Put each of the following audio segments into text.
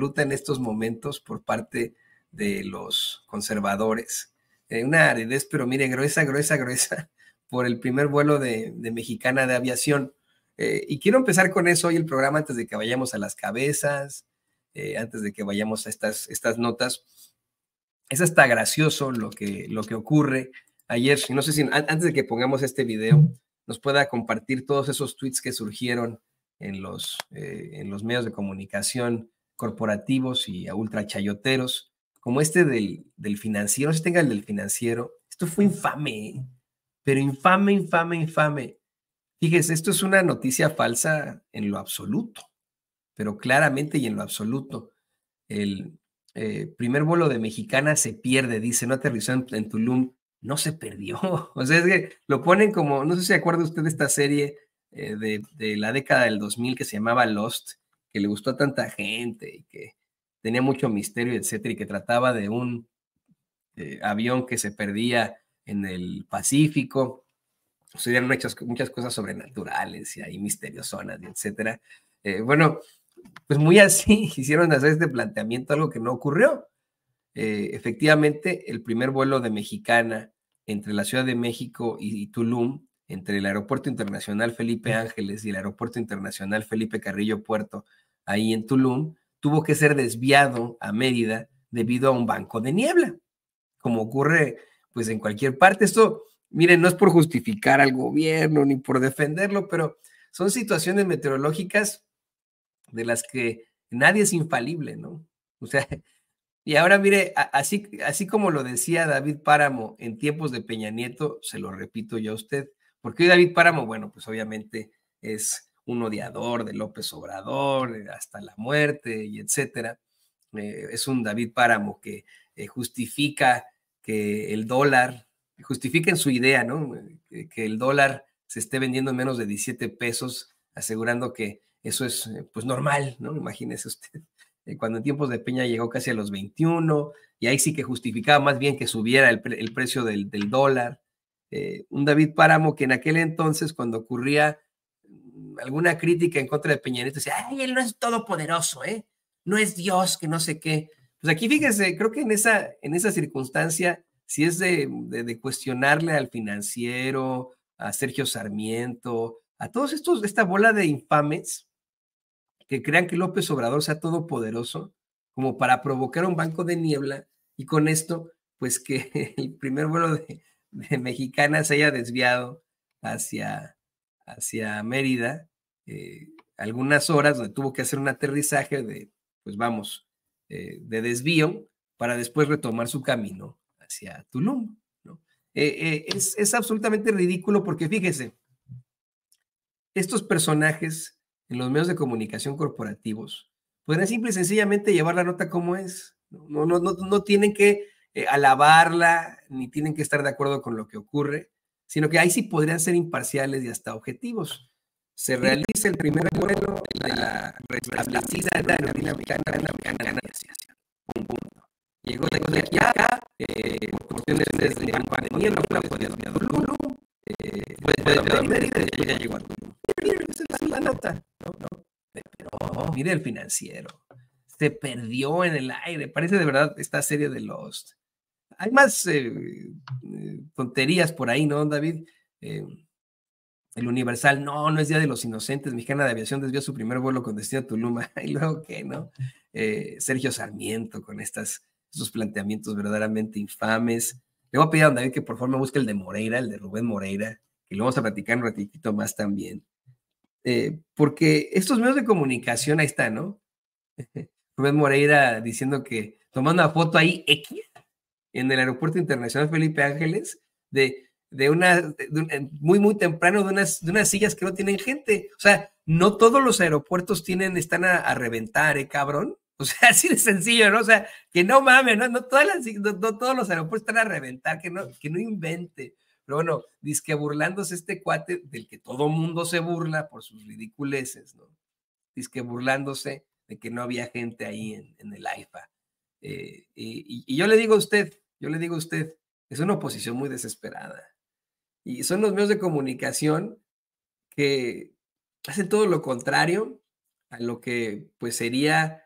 absoluta en estos momentos por parte de los conservadores. Una aridez, pero mire, gruesa por el primer vuelo de Mexicana de Aviación. Y quiero empezar con eso hoy el programa antes de que vayamos a las cabezas, antes de que vayamos a estas notas. Es hasta gracioso lo que ocurre ayer. No sé si antes de que pongamos este video nos pueda compartir todos esos tweets que surgieron en los medios de comunicación corporativos y a ultrachayoteros, como este del Financiero. No sé si tenga el del Financiero. Esto fue infame, pero infame. Fíjese, esto es una noticia falsa en lo absoluto, pero claramente y en lo absoluto. El primer vuelo de Mexicana se pierde, dice, no aterrizó en Tulum. No se perdió. O sea, es que lo ponen como, no sé si se acuerda usted de esta serie de la década del 2000 que se llamaba Lost, que le gustó a tanta gente y que tenía mucho misterio, etcétera, y que trataba de un avión que se perdía en el Pacífico. Sucedían muchas cosas sobrenaturales y ahí misteriosonas, etcétera. Bueno, pues muy así quisieron hacer este planteamiento, algo que no ocurrió. Efectivamente, el primer vuelo de Mexicana entre la Ciudad de México y Tulum, entre el Aeropuerto Internacional Felipe Ángeles y el Aeropuerto Internacional Felipe Carrillo Puerto, ahí en Tulum, tuvo que ser desviado a Mérida debido a un banco de niebla, como ocurre pues en cualquier parte. Esto, miren, no es por justificar al gobierno ni por defenderlo, pero son situaciones meteorológicas de las que nadie es infalible, ¿no? O sea, y ahora mire, así como lo decía David Páramo en tiempos de Peña Nieto, se lo repito yo a usted, porque hoy David Páramo, bueno, pues obviamente es un odiador de López Obrador, hasta la muerte y etcétera. Es un David Páramo que justifica que el dólar, justifica en su idea, ¿no? Que el dólar se esté vendiendo en menos de 17 pesos, asegurando que eso es pues normal, ¿no? Imagínese usted. Cuando en tiempos de Peña llegó casi a los 21, y ahí sí que justificaba más bien que subiera el precio del dólar. Un David Páramo que en aquel entonces, cuando ocurría alguna crítica en contra de Peña Nieto, decía, ay, él no es todopoderoso, ¿eh? No es Dios, que no sé qué. Pues aquí fíjese, creo que en esa circunstancia, si es de cuestionarle al Financiero, a Sergio Sarmiento, a todos esta bola de infames, que crean que López Obrador sea todopoderoso, como para provocar un banco de niebla, y con esto, pues que el primer vuelo de Mexicana se haya desviado hacia Mérida, algunas horas, donde tuvo que hacer un aterrizaje pues vamos, de desvío, para después retomar su camino hacia Tulum, ¿no? Es absolutamente ridículo porque fíjese, estos personajes en los medios de comunicación corporativos podrían simple y sencillamente llevar la nota como es. No tienen que alabarla, ni tienen que estar de acuerdo con lo que ocurre, sino que ahí sí podrían ser imparciales y hasta objetivos. Se realiza el primer vuelo de la restablecida aerodinámica mexicana. Un punto. Llegó de aquí a acá, por cuestiones de banco de niebla, fue desviado Tulum, fue desviado Mérida y ya llegó a Tulum. Esa es la nota. Pero mire el Financiero. Se perdió en el aire. Parece de verdad esta serie de Lost. Hay más tonterías por ahí, ¿no, David? El Universal, no es Día de los Inocentes. Mexicana de Aviación desvió su primer vuelo con destino a Tulum. Y luego, ¿qué, no? Sergio Sarmiento con estos planteamientos verdaderamente infames. Le voy a pedir a don David que por favor me busque el de Moreira, el de Rubén Moreira, que lo vamos a platicar un ratito más también. Porque estos medios de comunicación, ahí está, ¿no? Rubén Moreira diciendo que tomando una foto ahí X en el Aeropuerto Internacional Felipe Ángeles muy temprano de unas sillas que no tienen gente. O sea, no todos los aeropuertos están a reventar, cabrón. O sea, así de sencillo, ¿no? O sea, que no mames, no todos los aeropuertos están a reventar, que no invente. Pero bueno, dizque burlándose este cuate del que todo mundo se burla por sus ridiculeces, ¿no? Dizque burlándose de que no había gente ahí en el AIFA. Y yo le digo a usted, es una oposición muy desesperada. Y son los medios de comunicación que hacen todo lo contrario a lo que pues sería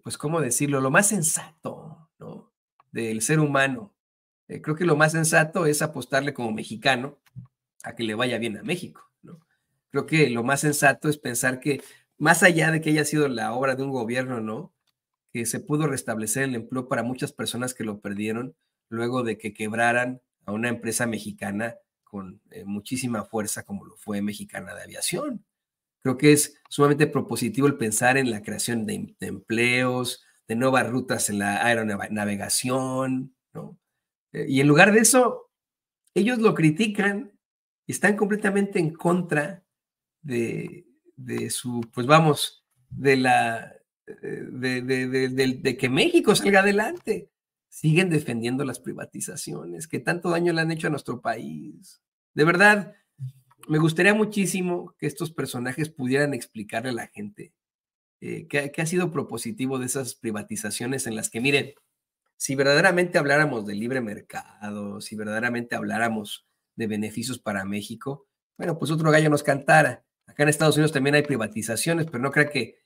pues, ¿cómo decirlo? Lo más sensato, ¿no? Del ser humano. Creo que lo más sensato es apostarle como mexicano a que le vaya bien a México, ¿no? Creo que lo más sensato es pensar que, más allá de que haya sido la obra de un gobierno, ¿no? Que se pudo restablecer el empleo para muchas personas que lo perdieron luego de que quebraran a una empresa mexicana con muchísima fuerza como lo fue Mexicana de Aviación. Creo que es sumamente propositivo el pensar en la creación de empleos, de nuevas rutas en la aeronavegación, ¿no? Y en lugar de eso, ellos lo critican y están completamente en contra de, de su, pues vamos, de la, de que México salga adelante. Siguen defendiendo las privatizaciones que tanto daño le han hecho a nuestro país. De verdad, me gustaría muchísimo que estos personajes pudieran explicarle a la gente qué ha sido propositivo de esas privatizaciones en las que, miren, si verdaderamente habláramos de libre mercado, si verdaderamente habláramos de beneficios para México, bueno, pues otro gallo nos cantara. Acá en Estados Unidos también hay privatizaciones, pero no creo que,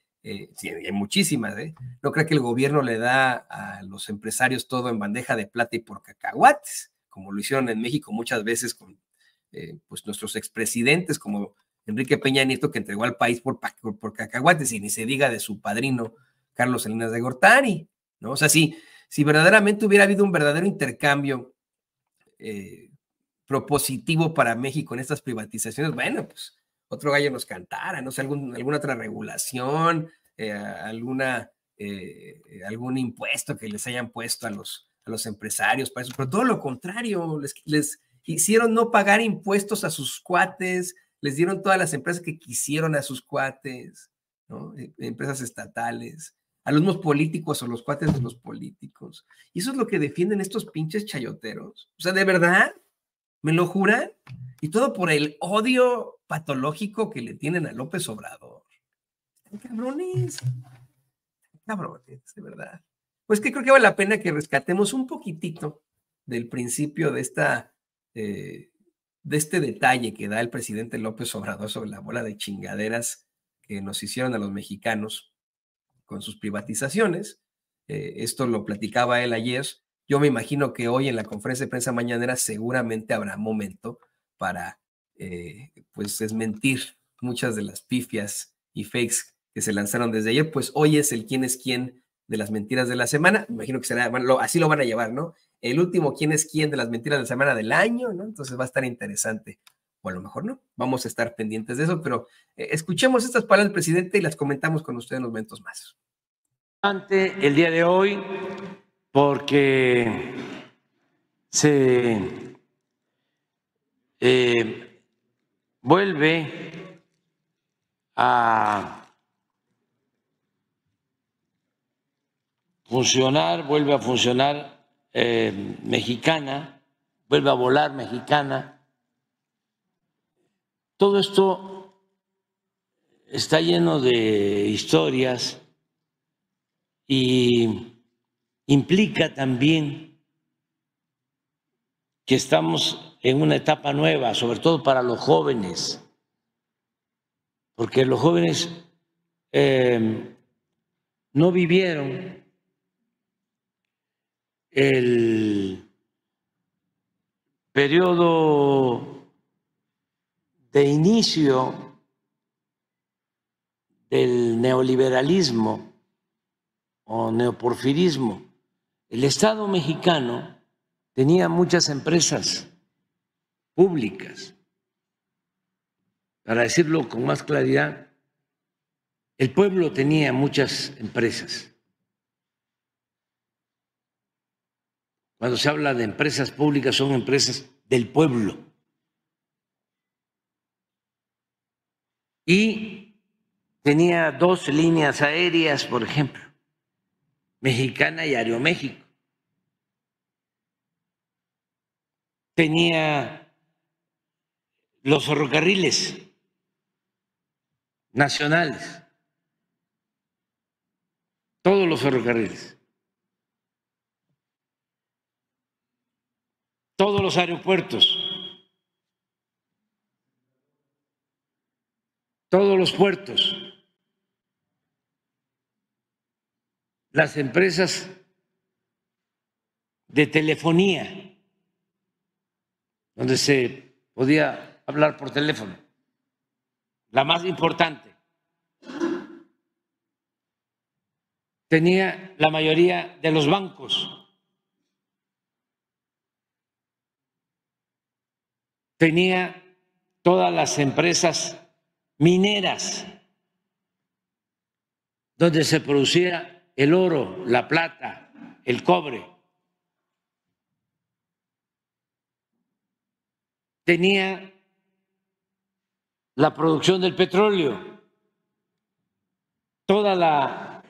sí, hay muchísimas, no creo que el gobierno le da a los empresarios todo en bandeja de plata y por cacahuates, como lo hicieron en México muchas veces con pues nuestros expresidentes, como Enrique Peña Nieto, que entregó al país por cacahuates, y ni se diga de su padrino, Carlos Salinas de Gortari, ¿no? O sea, si verdaderamente hubiera habido un verdadero intercambio propositivo para México en estas privatizaciones, bueno, pues otro gallo nos cantara, no sé, alguna otra regulación, algún impuesto que les hayan puesto a los empresarios para eso, pero todo lo contrario, les hicieron no pagar impuestos a sus cuates, les dieron todas las empresas que quisieron a sus cuates, ¿no? Empresas estatales, a los mismos políticos o los cuates de los políticos. Y eso es lo que defienden estos pinches chayoteros. O sea, ¿de verdad? ¿Me lo juran? Y todo por el odio patológico que le tienen a López Obrador. Cabrones, cabrones, de verdad. Pues que creo que vale la pena que rescatemos un poquitito del principio de este detalle que da el presidente López Obrador sobre la bola de chingaderas que nos hicieron a los mexicanos con sus privatizaciones. Esto lo platicaba él ayer. Yo me imagino que hoy en la conferencia de prensa mañanera seguramente habrá momento para pues desmentir muchas de las pifias y fakes que se lanzaron desde ayer. Pues hoy es el quién es quién de las mentiras de la semana. Me imagino que será, bueno, así lo van a llevar, ¿no? El último quién es quién de las mentiras de la semana del año, ¿no? Entonces va a estar interesante. O a lo mejor no. Vamos a estar pendientes de eso, pero escuchemos estas palabras del presidente y las comentamos con ustedes en los momentos más. El día de hoy, porque se vuelve a funcionar Mexicana, vuelve a volar Mexicana. Todo esto está lleno de historias y implica también que estamos en una etapa nueva, sobre todo para los jóvenes, porque los jóvenes no vivieron el periodo de inicio del neoliberalismo o neoporfirismo. El Estado mexicano tenía muchas empresas públicas. Para decirlo con más claridad, el pueblo tenía muchas empresas. Cuando se habla de empresas públicas, son empresas del pueblo. Y tenía 2 líneas aéreas, por ejemplo, Mexicana y Aeroméxico. Tenía los ferrocarriles nacionales, todos los ferrocarriles, todos los aeropuertos, todos los puertos. las empresas de telefonía, donde se podía hablar por teléfono, la más importante. Tenía la mayoría de los bancos. Tenía todas las empresas mineras, donde se producía el oro, la plata, el cobre. Tenía la producción del petróleo, toda la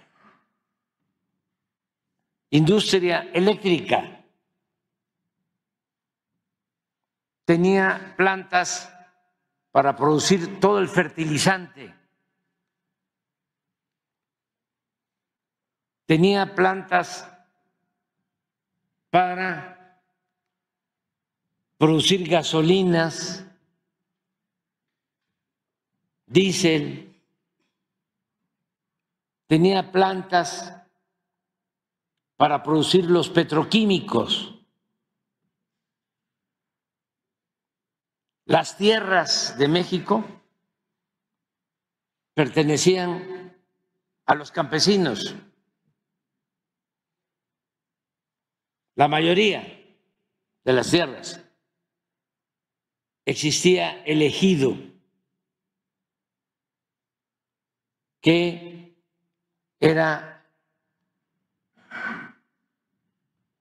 industria eléctrica. Tenía plantas para producir todo el fertilizante. Tenía plantas para producir gasolinas, diésel. Tenía plantas para producir los petroquímicos. Las tierras de México pertenecían a los campesinos. La mayoría de las tierras. Existía el ejido, que era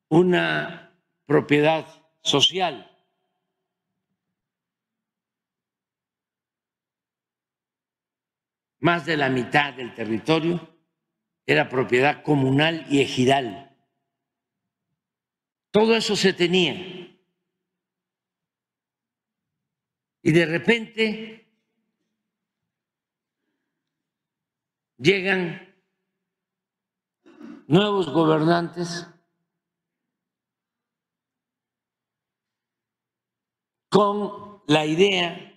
una propiedad social. Más de la mitad del territorio era propiedad comunal y ejidal. Todo eso se tenía. Y de repente llegan nuevos gobernantes con la idea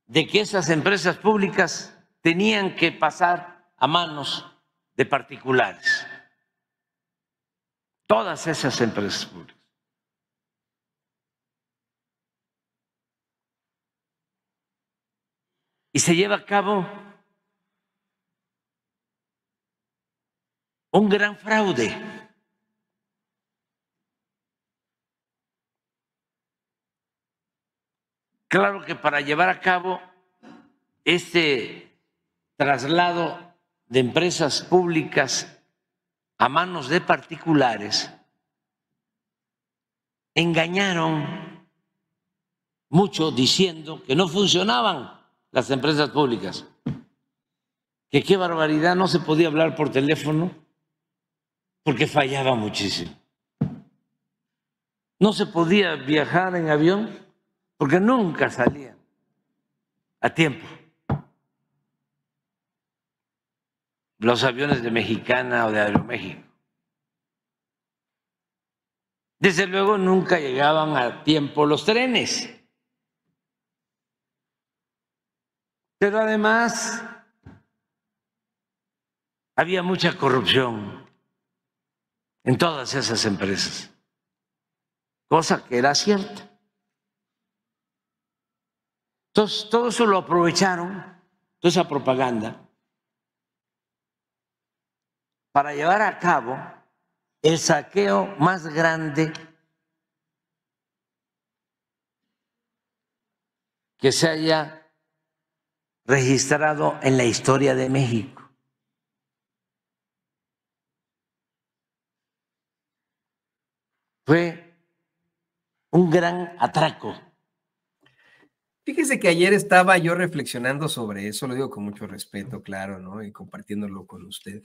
de que esas empresas públicas tenían que pasar a manos de particulares. Todas esas empresas públicas. Y se lleva a cabo un gran fraude. Claro que para llevar a cabo este traslado de empresas públicas a manos de particulares, engañaron mucho diciendo que no funcionaban las empresas públicas, que qué barbaridad, no se podía hablar por teléfono porque fallaba muchísimo. No se podía viajar en avión porque nunca salían a tiempo los aviones de Mexicana o de Aeroméxico. Desde luego nunca llegaban a tiempo los trenes. Pero además había mucha corrupción en todas esas empresas, cosa que era cierta. Entonces, todo eso lo aprovecharon, toda esa propaganda, para llevar a cabo el saqueo más grande que se haya registrado en la historia de México. Fue un gran atraco. Fíjese que ayer estaba yo reflexionando sobre eso, lo digo con mucho respeto, claro, ¿no? Y compartiéndolo con usted,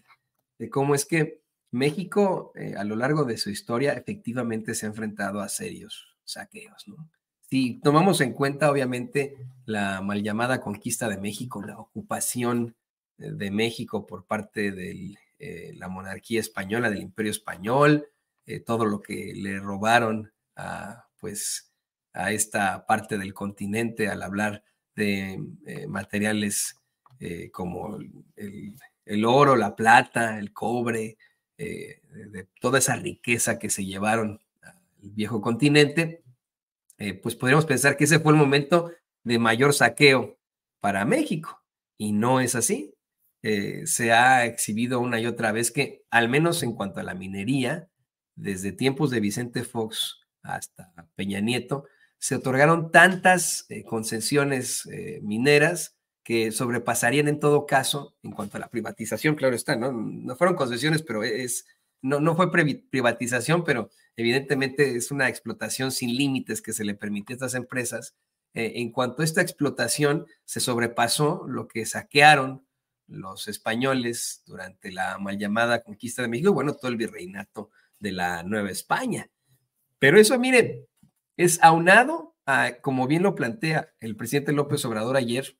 de cómo es que México a lo largo de su historia efectivamente se ha enfrentado a serios saqueos, ¿no? Si tomamos en cuenta, obviamente, la mal llamada conquista de México, la ocupación de México por parte de la monarquía española, del Imperio Español, todo lo que le robaron pues, a esta parte del continente al hablar de materiales como el oro, la plata, el cobre, de toda esa riqueza que se llevaron al viejo continente, pues podríamos pensar que ese fue el momento de mayor saqueo para México, y no es así. Se ha exhibido una y otra vez que, al menos en cuanto a la minería, desde tiempos de Vicente Fox hasta Peña Nieto, se otorgaron tantas concesiones mineras que sobrepasarían en todo caso, en cuanto a la privatización, claro está, no fueron concesiones, pero no fue privatización, pero evidentemente es una explotación sin límites que se le permitió a estas empresas. En cuanto a esta explotación, se sobrepasó lo que saquearon los españoles durante la mal llamada conquista de México, bueno, todo el virreinato de la Nueva España. Pero eso, mire, es aunado a, como bien lo plantea el presidente López Obrador ayer,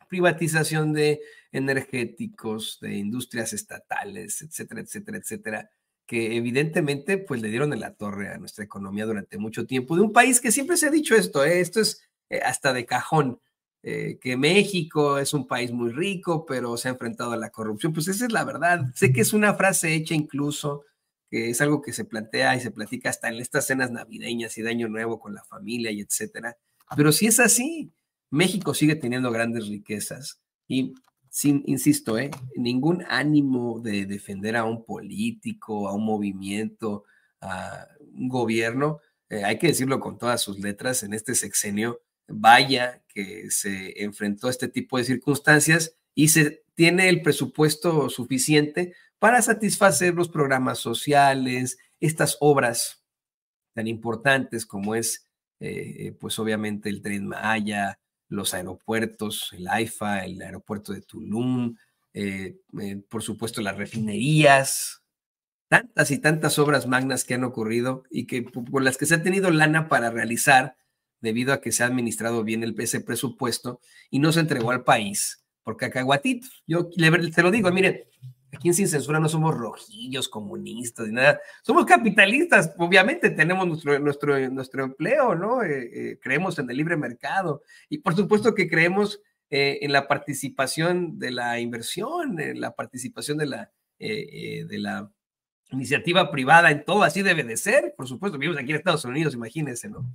privatización de energéticos, de industrias estatales, etcétera, etcétera, etcétera, que evidentemente pues le dieron en la torre a nuestra economía durante mucho tiempo, de un país que siempre se ha dicho esto es hasta de cajón, que México es un país muy rico, pero se ha enfrentado a la corrupción. Pues esa es la verdad. Sé que es una frase hecha incluso, que es algo que se plantea y se platica hasta en estas cenas navideñas y de Año Nuevo con la familia y etcétera. Pero si es así, México sigue teniendo grandes riquezas y, sin, insisto, ningún ánimo de defender a un político, a un movimiento, a un gobierno, hay que decirlo con todas sus letras, en este sexenio, vaya que se enfrentó a este tipo de circunstancias y se tiene el presupuesto suficiente para satisfacer los programas sociales, estas obras tan importantes como es, pues obviamente el Tren Maya, los aeropuertos, el AIFA, el aeropuerto de Tulum, por supuesto las refinerías, tantas y tantas obras magnas que han ocurrido y que por las que se ha tenido lana para realizar debido a que se ha administrado bien ese presupuesto y no se entregó al país por cacahuatito. Yo te lo digo, mire, aquí en Sin Censura no somos rojillos, comunistas, ni nada. Somos capitalistas, obviamente tenemos nuestro empleo, ¿no? Creemos en el libre mercado y por supuesto que creemos en la participación de la inversión, en la participación de la iniciativa privada en todo, así debe de ser. Por supuesto, vivimos aquí en Estados Unidos, imagínense, ¿no?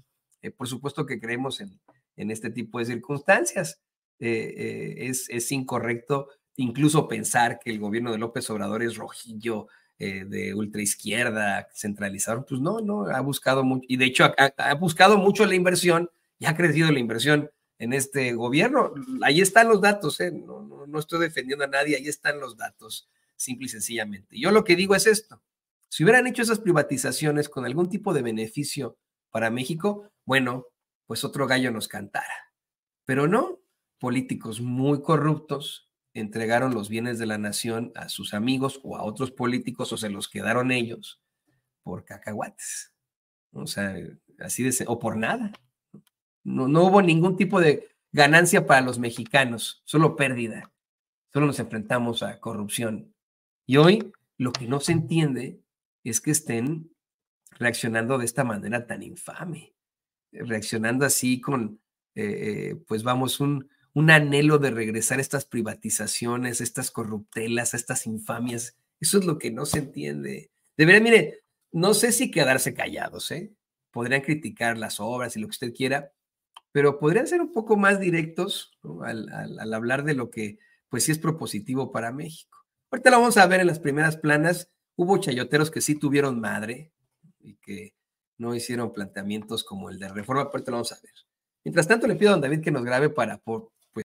Por supuesto que creemos en este tipo de circunstancias. Es incorrecto incluso pensar que el gobierno de López Obrador es rojillo, de ultraizquierda, centralizador. Pues no, ha buscado mucho, y de hecho ha buscado mucho la inversión y ha crecido la inversión en este gobierno. Ahí están los datos, no estoy defendiendo a nadie, ahí están los datos, simple y sencillamente. Yo lo que digo es esto: si hubieran hecho esas privatizaciones con algún tipo de beneficio para México, bueno, pues otro gallo nos cantara. Pero no, políticos muy corruptos entregaron los bienes de la nación a sus amigos o a otros políticos, o se los quedaron ellos por cacahuates. O sea, así de, o por nada. No hubo ningún tipo de ganancia para los mexicanos, solo pérdida. Solo nos enfrentamos a corrupción. Y hoy lo que no se entiende es que estén reaccionando de esta manera tan infame, reaccionando así con, pues vamos, un anhelo de regresar a estas privatizaciones, estas corruptelas, estas infamias. Eso es lo que no se entiende. Deberían, mire, no sé si quedarse callados, podrían criticar las obras y lo que usted quiera, pero podrían ser un poco más directos, ¿no? al hablar de lo que, pues sí es propositivo para México. Ahorita lo vamos a ver en las primeras planas. Hubo chayoteros que sí tuvieron madre y que no hicieron planteamientos como el de reforma, pero ahorita lo vamos a ver. Mientras tanto, le pido a don David que nos grabe para